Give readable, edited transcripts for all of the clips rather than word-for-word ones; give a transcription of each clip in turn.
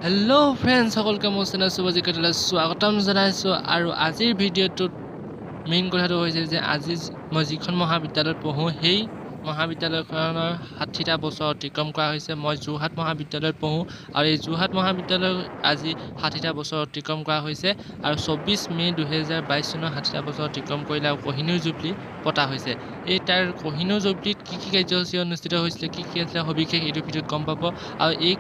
Hello' friends, সকলোকে মোৰ channel Subhajit কাটিলৈ স্বাগতম জনাইছোঁ। আৰু আজিৰ ভিডিঅ'টোত মেইন কথাটো হৈছে যে আজি মই যিখন মহাবিদ্যালয়ত পঢ়োঁ সেই মহাবিদ্যালয়খনৰ ৬০টা বছৰ অতিক্ৰম কৰা হৈছে। মই যোৰহাট মহাবিদ্যালয়ত পঢ়োঁ আৰু এই যোৰহাট মহাবিদ্যালয় আজি ৬০টা বছৰ অতিক্ৰম কৰা হৈছে। আৰু ২৪ মে' ২০২২ চনৰ ৬০টা বছৰ অতিক্ৰম কৰিলে আৰু কহিনুৰ জুবলী পতা হৈছে। এই তাৰ কহিনুৰ জুবলীত কি কাৰ্যসূচী অনুষ্ঠিত হৈছিলে, কি আছিলে সবিশেষ এইটো ভিডিঅ'ত গম পাব। আৰু এই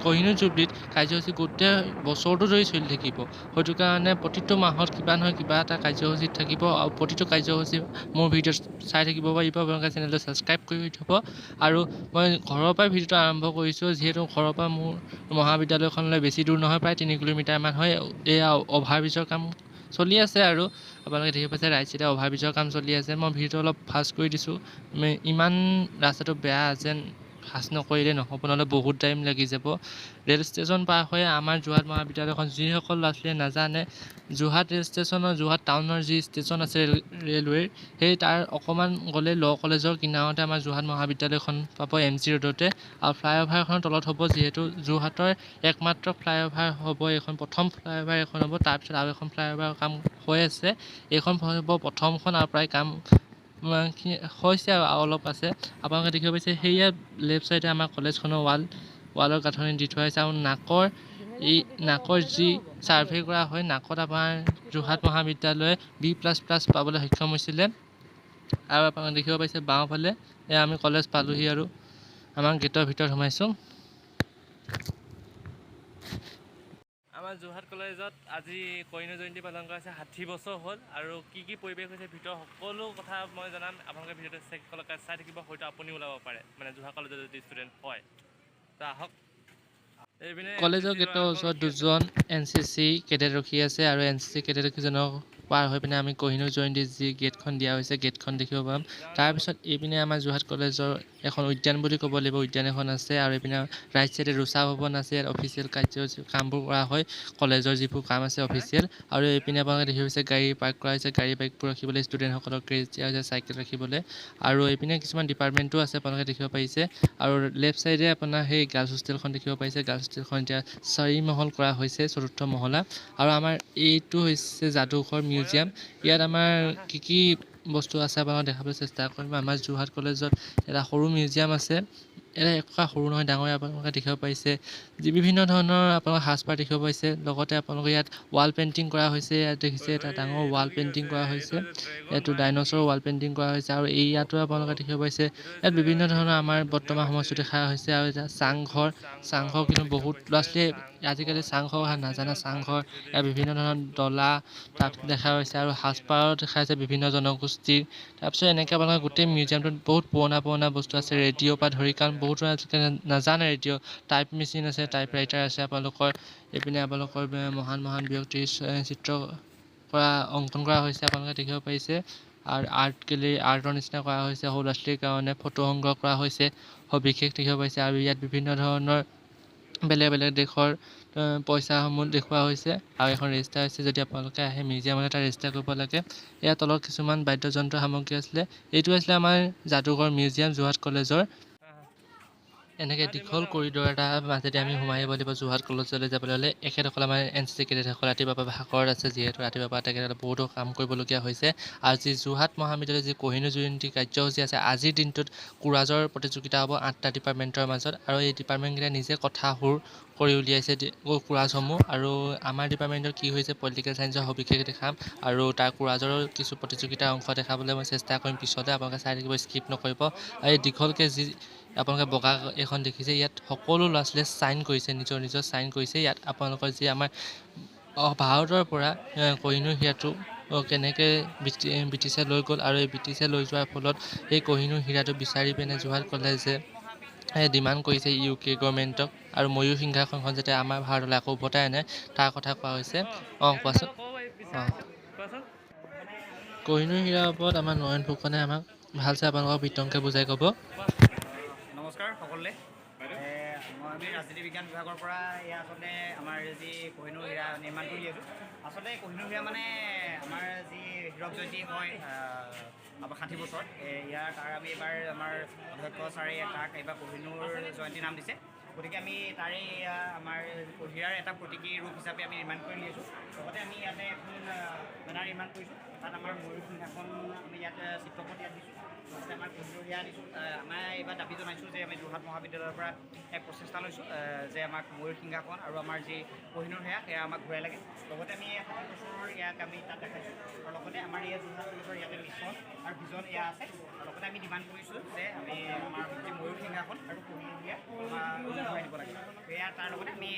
কহিনুৰ জুবলীত কাৰ্যসূচী গোটেই বছৰটো ধৰি চলি থাকিব। সেইটো কাৰণে প্ৰতিটো মাহত কিবা নহয় কিবা এটা কাৰ্যসূচী থাকিব আৰু প্ৰতিটো কাৰ্যসূচী মোৰ ভিডিঅ'ত চাই থাকিব পাৰিব। আপোনালোকে চেনেলটো ছাবস্ক্ৰাইব কৰি থ'ব। আৰু মই ঘৰৰ পৰাই ভিডিঅ'টো আৰম্ভ কৰিছোঁ, যিহেতু ঘৰৰ পৰা মোৰ মহাবিদ্যালয়খনলৈ বেছি দূৰ নহয়, প্ৰায় 3 কিলোমিটাৰমান হয়। এয়া অভাৰব্ৰিজৰ কাম চলি আছে আৰু আপোনালোকে দেখিব পাইছে ৰাইট চাইডে অভাৰব্ৰিজৰ কাম চলি আছে। মই ভিডিঅ'টো অলপ ফাষ্ট কৰি দিছোঁ, ইমান ৰাস্তাটো বেয়া যেন ফাষ্ট নকৰিলে নহ'ব, নহ'লে বহুত টাইম লাগি যাব। ৰেল ষ্টেচন পাৰ হৈ আমাৰ যোৰহাট মহাবিদ্যালয়খন যিসকল ল'ৰা ছোৱালীয়ে নাজানে, যোৰহাট ৰেল ষ্টেচনৰ যোৰহাট টাউনৰ যি ষ্টেচন আছে ৰেলৱেৰ, সেই তাৰ অকণমান গ'লে ল' কলেজৰ কিনাৰতে আমাৰ যোৰহাট মহাবিদ্যালয়খন পাব, MC ৰোডতে। আৰু ফ্লাইঅভাৰখনৰ তলত হ'ব, যিহেতু যোৰহাটৰ একমাত্ৰ ফ্লাইঅভাৰ হ'ব এইখন, প্ৰথম ফ্লাইঅভাৰ এখন হ'ব। তাৰপিছত আৰু এখন ফ্লাইঅভাৰৰ কাম হৈ আছে, এইখন হ'ব প্ৰথমখন আৰু প্ৰায় কাম হৈছে আৰু অলপ আছে। আপোনালোকে দেখিব পাইছে সেয়া লেফ্ট ছাইডে আমাৰ কলেজখনৰ ৱালৰ গাঁথনি দি থোৱা হৈছে। আৰু নাকৰ যি ছাৰ্ভে কৰা হয়, নাকত আমাৰ যোৰহাট মহাবিদ্যালয়ে B++ পাবলৈ সক্ষম হৈছিলে। আৰু আপোনালোকে দেখিব পাইছে বাওঁফালে এয়া আমি কলেজ পালোহি আৰু আমাৰ গেটৰ ভিতৰত সোমাইছোঁ। আমাৰ যোৰহাট কলেজত আজি কহিনুৰ জয়ন্তী পালন কৰা হৈছে, ৬০ বছৰ হ'ল। আৰু কি পৰিৱেশ হৈছে ভিতৰৰ সকলো কথা মই জনাম। আপোনালোকে ভিডিঅ'টো চাই থাকিব, হয়তো আপুনিও ওলাব পাৰে, মানে যোৰহাট কলেজৰ যদি ষ্টুডেণ্ট হয়। আহক। কলেজৰ গেটৰ ওচৰত দুজন NCC কেডেট ৰখি আছে, আৰু NCC কেডেটকেইজনক পাৰ হৈ পিনে আমি কহিনুৰ জয়ন্তীৰ যি গেটখন দিয়া হৈছে, গেটখন দেখিব পাম। তাৰপিছত এইপিনে আমাৰ যোৰহাট কলেজৰ এখন উদ্যান বুলি ক'ব লাগিব, উদ্যান এখন আছে। আৰু এইপিনে ৰাইট চাইডে ৰুচা ভৱন আছে, ইয়াত অফিচিয়েল কামবোৰ কৰা হয়, কলেজৰ যিবোৰ কাম আছে অফিচিয়েল। আৰু এইপিনে আপোনালোকে দেখিব পাইছে গাড়ী পাৰ্ক কৰা হৈছে, গাড়ী বাইকবোৰ ৰাখিবলৈ ষ্টুডেণ্টসকলক ক্ৰেজ দিয়া হৈছে, চাইকেল ৰাখিবলৈ। আৰু এইপিনে কিছুমান ডিপাৰ্টমেণ্টো আছে, আপোনালোকে দেখিব পাৰিছে। আৰু লেফ্ট চাইডে আপোনাৰ সেই গাৰ্লছ হোষ্টেলখন দেখিব পাৰিছে। গাৰ্লছ হোষ্টেলখন এতিয়া 4 মহল কৰা হৈছে, 4ৰ্থ মহলা। আৰু আমাৰ এইটো হৈছে যাদুঘৰ মিউজিয়াম। ইয়াত আমাৰ কি বস্তু আছে আপোনালোকক দেখাবলৈ চেষ্টা কৰিম। আমাৰ যোৰহাট কলেজত এটা সৰু মিউজিয়াম আছে, এটা একেবাৰে সৰু নহয়, ডাঙৰ। আপোনালোকে দেখিব পাৰিছে যি বিভিন্ন ধৰণৰ আপোনালোকে সাজপাৰ দেখিব পাইছে। লগতে আপোনালোকে ইয়াত ৱাল পেইণ্টিং কৰা হৈছে, ইয়াত দেখিছে এটা ডাঙৰ ৱাল পেইণ্টিং কৰা হৈছে, ইয়াতো ডাইনছৰৰ ৱাল পেইণ্টিং কৰা হৈছে। আৰু ইয়াতো আপোনালোকে দেখিব পাইছে ইয়াত বিভিন্ন ধৰণৰ আমাৰ বৰ্তমান সময়ছোৱাত দেখা হৈছে। আৰু এটা চাংঘৰ কিন্তু বহুত ল'ৰা ছোৱালীয়ে আজিকালি চাংঘৰ কথা নাজানে। চাংঘৰ ইয়াত বিভিন্ন ধৰণৰ ডলা তাত দেখা হৈছে, আৰু সাজপাৰো দেখা হৈছে বিভিন্ন জনগোষ্ঠীৰ। তাৰপিছত এনেকৈ আপোনালোকে গোটেই মিউজিয়ামটোত বহুত পুৰণা বস্তু আছে, ৰেডিঅ'ৰ পৰা ধৰি, কাৰণ বহুতো আজিকালি নাজানে ৰেডিঅ'। টাইপ মেচিন আছে, টাইপ ৰাইটাৰ আছে আপোনালোকৰ। এইপিনে আপোনালোকৰ মহান ব্যক্তিৰ চিত্ৰ কৰা অংকন কৰা হৈছে, আপোনালোকে দেখিব পাৰিছে। আৰু আৰ্টৰ নিচিনা কৰা হৈছে, সৰু ল'ৰা ছোৱালীৰ কাৰণে ফটো সংগ্ৰহ কৰা হৈছে, সবিশেষ দেখিব পাইছে। আৰু ইয়াত বিভিন্ন ধৰণৰ বেলেগ দেশৰ পইচাসমূহ দেখুওৱা হৈছে। আৰু এখন ৰেজিষ্টাৰ হৈছে, যদি আপোনালোকে আহে মিউজিয়ামলৈ এটা ৰেজিষ্টাৰ কৰিব লাগে। ইয়াৰ তলত কিছুমান বাদ্যযন্ত্ৰ সামগ্ৰী আছিলে। এইটো আছিলে আমাৰ যাদুঘৰ মিউজিয়াম যোৰহাট কলেজৰ। এনেকৈ দীঘল কৰিডৰ এটা মাজেদি আমি সোমাই আহিব লাগিব যোৰহাট কলেজলৈ যাবলৈ হ'লে। এখেতসকল আমাৰ NCC কেডেটসকল ৰাতিপুৱাৰ পৰা ভাগৰত আছে, যিহেতু ৰাতিপুৱাৰ পৰা তেখেতসকলে বহুতো কাম কৰিবলগীয়া হৈছে। আৰু যি যোৰহাট মহাবিদ্যালয়ৰ যি কহিনুৰ জয়ন্তী কাৰ্যসূচী আছে, আজিৰ দিনটোত কোৰাজৰ প্ৰতিযোগিতা হ'ব 8টা ডিপাৰ্টমেণ্টৰ মাজত। আৰু এই ডিপাৰ্টমেণ্টকেইটাই নিজে কথা সুৰ কৰি উলিয়াইছে কোৰাজসমূহ। আৰু আমাৰ ডিপাৰ্টমেণ্টৰ কি হৈছে পলিটিকেল ছায়েন্সৰ সবিশেষ দেখাম, আৰু তাৰ কোৰাজৰো কিছু প্ৰতিযোগিতাৰ অংশ দেখাবলৈ মই চেষ্টা কৰিম পিছতে। আপোনালোকে চাই থাকিব, স্কিপ নকৰিব। আৰু এই দীঘলকৈ যি আপোনালোকে বগা এখন দেখিছে, ইয়াত সকলো ল'ৰা ছোৱালীয়ে চাইন কৰিছে, নিজৰ চাইন কৰিছে। ইয়াত আপোনালোকৰ যি আমাৰ ভাৰতৰ পৰা কহিনুৰ হীৰাটো কেনেকৈ ব্ৰিটিছে লৈ গ'ল, আৰু এই ব্ৰিটিছে লৈ যোৱাৰ ফলত এই কহিনুৰ হীৰাটো বিচাৰি পিনে যোৰহাট কলেজে ডিমাণ্ড কৰিছে UK গভৰ্ণমেণ্টক, আৰু ময়ূৰ সিংহাসনখন যাতে আমাৰ ভাৰতলৈ আকৌ উভতাই আনে তাৰ কথা কোৱা হৈছে। কোৱাচোন। কহিনুৰ হীৰাৰ ওপৰত আমাৰ নয়ন ফুকনে আমাক ভালছে আপোনালোকক বিতংকৈ বুজাই ক'ব। নমস্কাৰ সকলোলে। আমি ৰাজনীতি বিজ্ঞান বিভাগৰ পৰা এয়া আচলতে আমাৰ যি কহিনুৰ হীৰা নিৰ্মাণ কৰি আছোঁ। আচলতে কহিনুৰ হীৰা মানে আমাৰ যি হীৰক জয়ন্তী হয় আমাৰ 60 বছৰত, তাৰ আমি এইবাৰ আমাৰ অধ্যক্ষ ছাৰে তাক এইবাৰ কহিনুৰ জয়ন্তী নাম দিছে। গতিকে আমি তাৰে আমাৰ হীৰাৰ এটা প্ৰতীকী ৰূপ হিচাপে আমি নিৰ্মাণ কৰি লৈছোঁ। লগতে আমি ইয়াতে এখন বেনাৰ নিৰ্মাণ কৰিছোঁ। তাত আমাৰ ময়ূৰ সিংহাসন আমি ইয়াত চিত্ৰপট ইয়াত দিছোঁ। লগতে আমাৰ কোহিনুৰ হীৰা দিছোঁ। আমাৰ এইবাৰ দাবী জনাইছোঁ যে আমি যোৰহাট মহাবিদ্যালয়ৰ পৰা এক প্ৰচেষ্টা লৈছোঁ যে আমাক ময়ূৰ সিংহাসন আৰু আমাৰ যি কোহিনুৰ হীৰা সেয়া আমাক ঘূৰাই লাগে। লগতে আমি 60 বছৰৰ ইয়াক আমি তাত দেখাইছোঁ। আৰু লগতে আমাৰ ইয়াত যোৰহাট কলেজৰ ইয়াতে মিছন আৰু ভিজন এয়া আছে। আৰু লগতে আমি ডিমাণ্ড কৰিছোঁ যে আমি আমাৰ যি ময়ূৰ সিংহাসন আৰু কোহিনুৰ হীৰা ঘূৰাই দিব লাগে। এয়া তাৰ লগতে আমি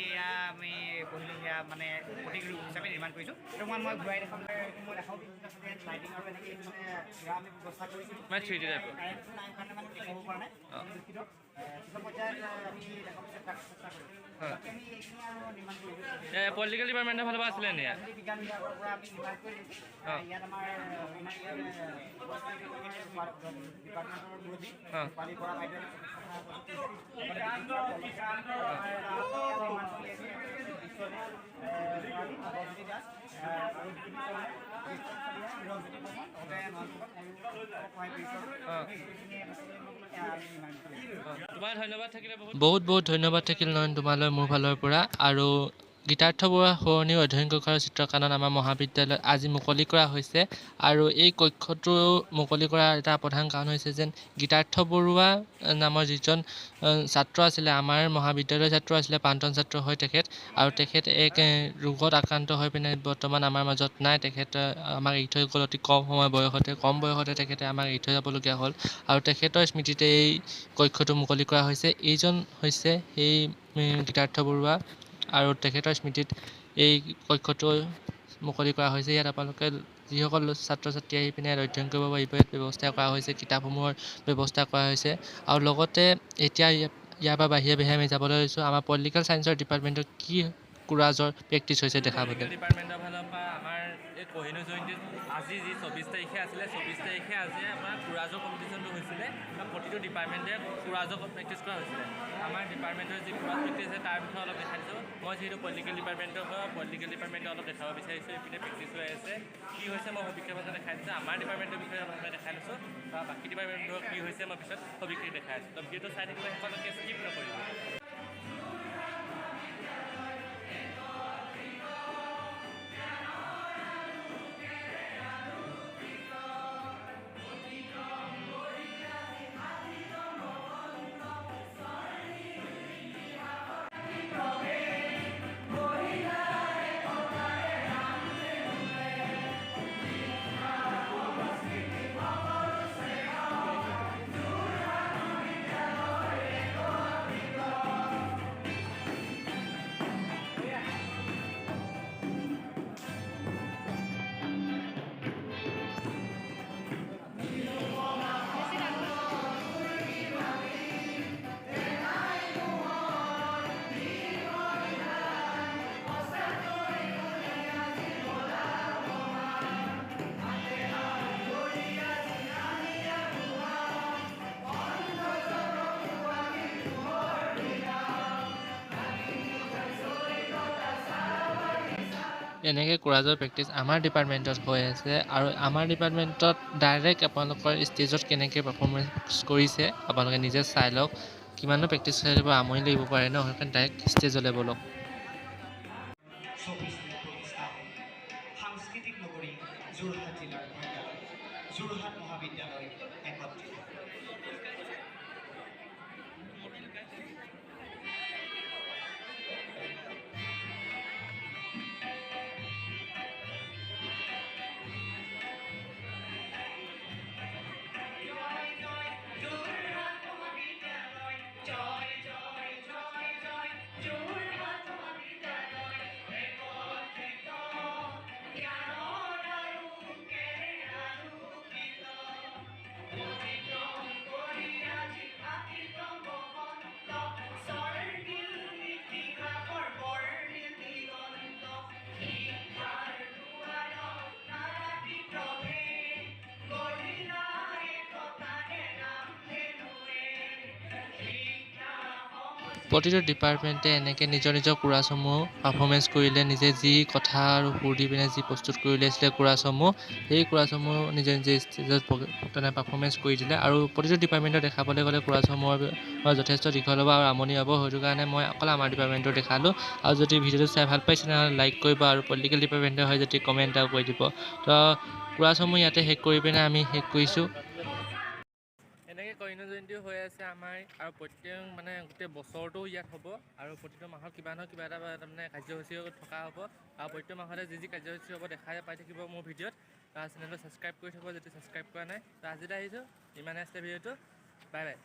কোহিনুৰ হীৰা মানে প্ৰতীক ৰূপ হিচাপে নিৰ্মাণ কৰিছোঁ। এইটো মই ঘূৰাই দেখাম মই দেখাওঁ লাইটিং আৰু এনেকৈ মানে হীৰা আমি ব্যৱস্থা কৰিছিলোঁ। কাৰেণ্টটো নাই কাৰণে মানে দেখাব পৰা নাই। পিছৰ পৰ্যায়ত আমি দেখাবলৈ চেষ্টা কৰিম। পলিটিকেল ডিপাৰ্টমেণ্টৰ ফালৰ পৰা আছিলে নি বিজ্ঞান বিভাগৰ পৰা আমি নিৰ্মাণ কৰি দিছোঁ। ইয়াত আমাৰ ডিপাৰ্টমেণ্টৰ মুৰব্বী পালি পৰা বাইদেউ বহুত বহুত ধন্যবাদ থাকিল নয়ন তোমালৈ মোৰ ফালৰ পৰা। আৰু গীতাৰ্থ বৰুৱা সোঁৱৰণি অধ্যয়ন কক্ষ আৰু চিত্ৰকানন আমাৰ মহাবিদ্যালয়ত আজি মুকলি কৰা হৈছে। আৰু এই কক্ষটো মুকলি কৰাৰ এটা প্ৰধান কাৰণ হৈছে যেন গীতাৰ্থ বৰুৱা নামৰ যিজন ছাত্ৰ আছিলে, আমাৰ মহাবিদ্যালয়ৰ ছাত্ৰ আছিলে, প্ৰাক্তন ছাত্ৰ হয় তেখেত। আৰু তেখেত এক ৰোগত আক্ৰান্ত হৈ পিনে বৰ্তমান আমাৰ মাজত নাই। তেখেত আমাক এৰি থৈ গ'ল অতি কম বয়সতে তেখেতে আমাক এৰি থৈ যাবলগীয়া হ'ল। আৰু তেখেতৰ স্মৃতিতে এই কক্ষটো মুকলি কৰা হৈছে। এইজন হৈছে সেই গীতাৰ্থ বৰুৱা আৰু তেখেতৰ স্মৃতিত এই কক্ষটো মুকলি কৰা হৈছে। ইয়াত আপোনালোকে যিসকল ছাত্ৰ ছাত্ৰী আহি পিনে অধ্যয়ন কৰিব পাৰিব, ইয়াত ব্যৱস্থা কৰা হৈছে, কিতাপসমূহৰ ব্যৱস্থা কৰা হৈছে। আৰু লগতে এতিয়া ইয়াৰ পৰা বাহিৰে বাহিৰে আমি যাবলৈ লৈছোঁ আমাৰ পলিটিকেল ছায়েন্সৰ ডিপাৰ্টমেণ্টত কি কুৰাজৰ প্ৰেক্টিছ হৈছে দেখাবলৈ। ডিপাৰ্টমেণ্টৰ ফালৰ পৰা আমাৰ এই কোহিনুৰ জয়ন্তীত আজি যি 24 তাৰিখে আছিলে, 24 তাৰিখে আজি আমাৰ কুৰাজৰ কম্পিটিশ্যনটো হৈছিলে। প্ৰতিটো ডিপাৰ্টমেণ্টে কুৰাজৰ প্ৰেক্টিছ কৰা হৈছিলে। আমাৰ ডিপাৰ্টমেণ্টৰ যি কুৰাজ প্ৰেক্টিছ আছে তাৰ বিষয়ে অলপ দেখাই দিছোঁ। মই যিহেতু পলিটিকেল ডিপাৰ্টমেণ্টৰ অলপ দেখাব বিচাৰিছোঁ। এইপিনে প্ৰেক্টিছ হৈ আছে, কি হৈছে মই সবিশেষ ভাষা দেখাই দিছোঁ। আমাৰ ডিপাৰ্টমেণ্টৰ বিষয়ে অলপ দেখাই দিছোঁ। বাকী ডিপাৰ্টমেণ্টৰ কি হৈছে মই পিছত সবিশেষ দেখাই আছোঁ। তো ভিডিঅ'টো চাই থাকিলে সকলোকে স্কিপ নকৰিব। এনেকৈ কুৰাজৰ প্ৰেক্টিছ আমাৰ ডিপাৰ্টমেণ্টত হৈ আছে। আৰু আমাৰ ডিপাৰ্টমেণ্টত ডাইৰেক্ট আপোনালোকৰ ষ্টেজত কেনেকৈ পাৰফৰ্মেঞ্চ কৰিছে আপোনালোকে নিজে চাই লওক। কিমানো প্ৰেক্টিছ কৰি লাগিব, আমনি লাগিব পাৰে ন, সেইকাৰণে ডাইৰেক্ট ষ্টেজলৈ ব'লক। সাংস্কৃতিক নগৰী যোৰহাট জিলাৰ বিদ্যালয় যোৰহাট মহাবিদ্যালয় একত্ৰিত। প্ৰতিটো ডিপাৰ্টমেণ্টে এনেকৈ নিজৰ নিজৰ কোৰাছসমূহ পাৰফৰ্মেঞ্চ কৰিলে, নিজে যি কথা আৰু সুৰ দি পিনে যি প্ৰস্তুত কৰি উলিয়াইছিলে কোৰাছসমূহ, সেই কোৰাছসমূহ নিজে নিজে ষ্টেজত তেনে পাৰফৰ্মেঞ্চ কৰি দিলে। আৰু প্ৰতিটো ডিপাৰ্টমেণ্টত দেখাবলৈ গ'লে কোৰাছসমূহৰ যথেষ্ট দীঘল হ'ব আৰু আমনি হ'ব, সেইটো কাৰণে মই অকল আমাৰ ডিপাৰ্টমেণ্টটো দেখালোঁ। আৰু যদি ভিডিঅ'টো চাই ভাল পাইছে তেনেহ'লে লাইক কৰিব, আৰু পলিটিকেল ডিপাৰ্টমেণ্টৰ হয় যদি কমেণ্ট এটা কৰি দিব। তো কোৰাছসমূহ ইয়াতে শেষ কৰি পিনে আমি শেষ কৰিছোঁ। এনেকৈ kohinoor জয়ন্তী হৈ আছে আমাৰ, আৰু প্ৰত্যেক মানে গোটেই বছৰটো ইয়াত হ'ব, আৰু প্ৰতিটো মাহত কিবা নহয় কিবা এটা তাৰমানে কাৰ্যসূচী থকা হ'ব। আৰু প্ৰত্যেক মাহতে যি যি কাৰ্যসূচী হ'ব দেখাই পাই থাকিব মোৰ ভিডিঅ'ত। চেনেলটো ছাবস্ক্ৰাইব কৰি থ'ব যদি ছাবস্ক্ৰাইব কৰা নাই। তো আজিলৈ আহিছোঁ, ইমানে আছিলে ভিডিঅ'টো। Bye bye.